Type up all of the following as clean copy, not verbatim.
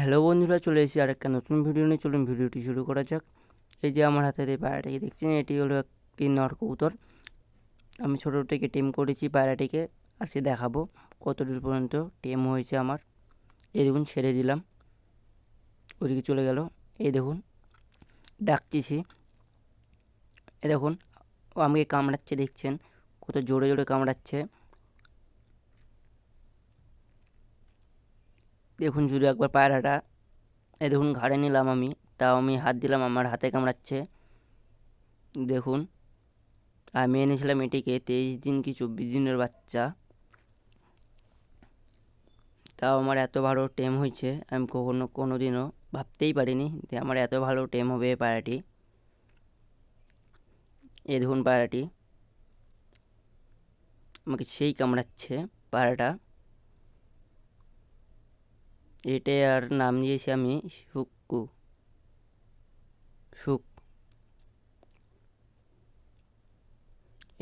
Hello বন্ধুরা, চলে এসেছি আর একটা নতুন ভিডিও নিয়ে। চলুন ভিডিওটি শুরু করা যাক। এই যে আমার হাতের এই পায়রাটিকে দেখছেন, এটি হলো একটি নর কবুতর। আমি ছোটো থেকে টেম করেছি পায়রাটিকে, আজকে দেখাবো কতদূর পর্যন্ত টেম হয়েছে আমার। এই দেখুন, ছেড়ে দিলাম, ওদিকে চলে গেল। এই দেখুন, ডাকতেছি। এই দেখুন, ও আমাকে কামড়াচ্ছে, দেখছেন কত জোরে জোরে কামড়াচ্ছে। দেখুন শুধু একবার পায়রাটা। এই দেখুন, ঘাড়ে নিলাম আমি, তাও আমি হাত দিলাম, আমার হাতে কামড়াচ্ছে। দেখুন, আমি এনেছিলাম এটিকে 23 দিন কি 24 দিনের বাচ্চা, তাও আমার এত ভালো টেম হয়েছে। আমি কোনো দিনও ভাবতেই পারিনি যে আমার এত ভালো টেম হবে এই পায়রাটি। এই দেখুন, পায়রাটি আমাকে সেই কামড়াচ্ছে পায়রাটা। আর নাম দিয়েছি আমি শুক্কু, সুক।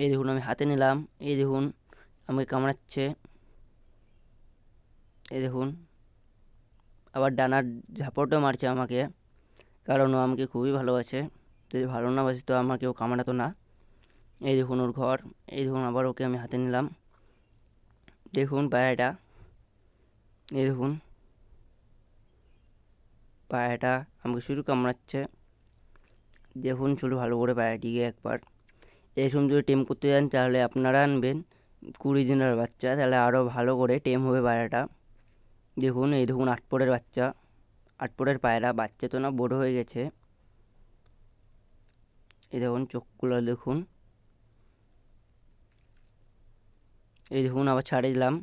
এই দেখুন, আমি হাতে নিলাম। এই দেখুন, আমাকে কামড়াচ্ছে। এই দেখুন, আবার ডানার ঝাপটও মারছে আমাকে, কারণ ও আমাকে খুবই ভালোবাসে। যদি ভালো না বাসে তো আমাকেও কামড়াতো না। এই দেখুন ওর ঘর। এই দেখুন, আবার ওকে আমি হাতে নিলাম। দেখুন পায়রাটা, এই দেখুন পায়রাটা আমাকে শুধু কামড়াচ্ছে। দেখুন শুধু ভালো করে পায়রাটিকে একবার। এরকম যদি টেম করতে যান তাহলে আপনারা আনবেন 20 দিনের বাচ্চা, তাহলে আরও ভালো করে টেম হবে পায়রাটা। দেখুন, এই দেখুন 8 পরের বাচ্চা, 8 পরের পায়রা। বাচ্চা তো না, বড় হয়ে গেছে। এই দেখুন চোখগুলো দেখুন। এই দেখুন, আবার ছাড়ে দিলাম,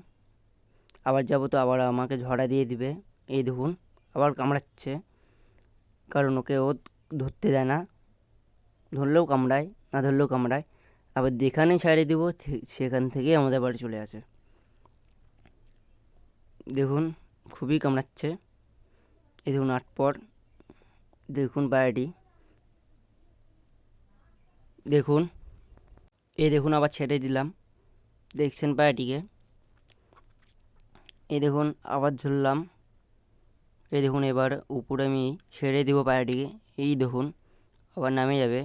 আবার যাবো তো আবার আমাকে ঝড়া দিয়ে দিবে। এই দেখুন, আবার কামড়াচ্ছে, কারণ ওকে ও ধরতে দেয় না, ধরলেও কামড়ায়, না ধরলেও কামড়ায়। আবার যেখানেই ছাড়িয়ে দিব সেখান থেকেই আমাদের বাড়ি চলে আসে। দেখুন, খুবই কামড়াচ্ছে। এই দেখুন 8 পর। দেখুন পায়রাটি, দেখুন। এই দেখুন, আবার ছেড়ে দিলাম, দেখছেন পায়রাটিকে। এই দেখুন, আবার ধরলাম। এই দেখুন, এবার উপরে আমি ছেড়ে দিব পায়রাটিকে। এই দেখুন, আবার নামে যাবে।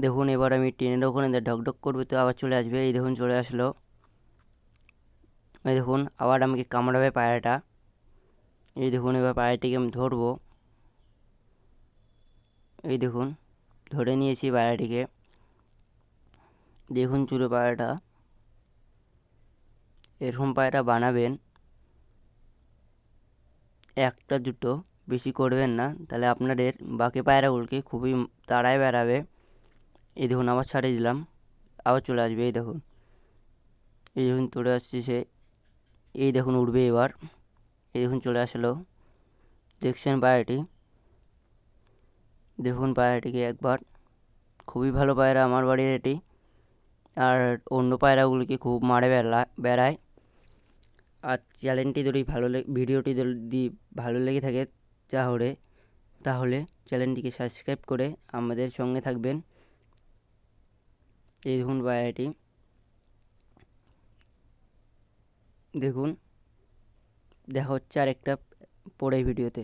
দেখুন, এবার আমি ট্রেনের ওখানে ঢকঢক করবে তো আবার চলে আসবে। এই দেখুন চলে আসলো। এই দেখুন, আবার আমাকে কামড়াবে পায়রাটা। এই দেখুন, এবার পায়রাটিকে আমি ধরবো। এই দেখুন, ধরে নিয়েছি পায়রাটিকে। দেখুন চুরো পায়রাটা, এরকম পায়রা বানাবেন, একটা দুটো বেশি করবেন না, তাহলে আপনাদের বাকি পায়রাগুলোকে খুবই তাড়ায় বেড়াবে। এই দেখুন, আবার ছাড়িয়ে দিলাম, আবার চলে আসবে। এই দেখুন, এই দেখুন চলে আসছে সে। এই দেখুন উড়বে এবার। এই দেখুন চলে আসলো, দেখছেন পায়রাটি। দেখুন পায়রাটিকে একবার, খুবই ভালো পায়রা আমার বাড়ির এটি। আর অন্য পায়রাগুলিকে খুব মারে বেড়ায়। আর চ্যানেলটি যদি ভিডিওটি যদি ভালো লেগে থাকে তাহলে তাহলে চ্যানেলটিকে সাবস্ক্রাইব করে আমাদের সঙ্গে থাকবেন। এই দেখুন পায়রাটি, দেখুন। দেখা হচ্ছে আর একটা পরের ভিডিওতে।